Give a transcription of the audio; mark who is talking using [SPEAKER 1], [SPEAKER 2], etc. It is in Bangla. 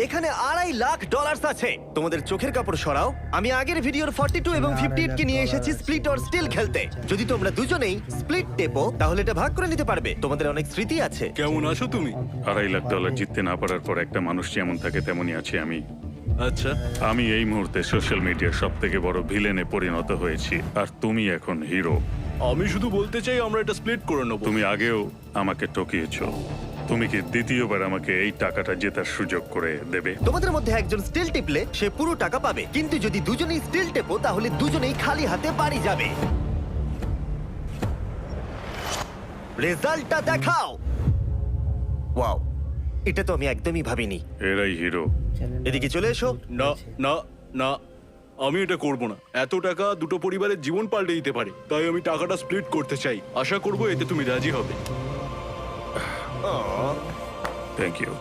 [SPEAKER 1] এখানে $2.5 লাখ আছে। তোমাদের চোখের কাপড় সরাও। আমি আগের ভিডিওর 42 এবং 58 কে নিয়ে এসেছি স্প্লিট অর স্টিল খেলতে। যদি তোমরা দুজনেই স্প্লিট টেপো তাহলে এটা ভাগ করে নিতে পারবে। তোমাদের অনেক স্মৃতি আছে।
[SPEAKER 2] কেমন আছো তুমি?
[SPEAKER 3] $2.5 লাখ জিততে না পারার পর একটা মানুষ যেমন থাকে তেমনই আছি আমি।
[SPEAKER 2] আচ্ছা,
[SPEAKER 3] আমি এই মুহূর্তে সোশ্যাল মিডিয়ার সব থেকে বড় ভিলেনে পরিণত হয়েছি, আর তুমি এখন হিরো।
[SPEAKER 2] আমি শুধু বলতে চাই আমরা এটা স্প্লিট করে নেবো।
[SPEAKER 3] তুমি আগেও আমাকে ঠকিয়েছো। তুমি কি দ্বিতীয়বার আমাকে এই টাকাটা জেতার সুযোগ করে দেবে?
[SPEAKER 1] তোমাদের মধ্যে একজন স্টিল টিপলে সে পুরো টাকা পাবে, কিন্তু যদি দুজনেই স্টিল টেপো তাহলে দুজনেই খালি হাতে বাড়ি যাবে। রেজাল্টটা দেখাও। ওয়াও, এটা তো আমি একদমই ভাবিনি।
[SPEAKER 3] এরাই হিরো।
[SPEAKER 1] এদিকে চলে এসো।
[SPEAKER 2] না না না, আমি এটা করব না। এত টাকা দুটো পরিবারের জীবন পাল্টে দিতে পারে, তাই আমি টাকাটা স্প্লিট করতে চাই। আশা করবো এতে তুমি রাজি হবে।
[SPEAKER 3] Thank you.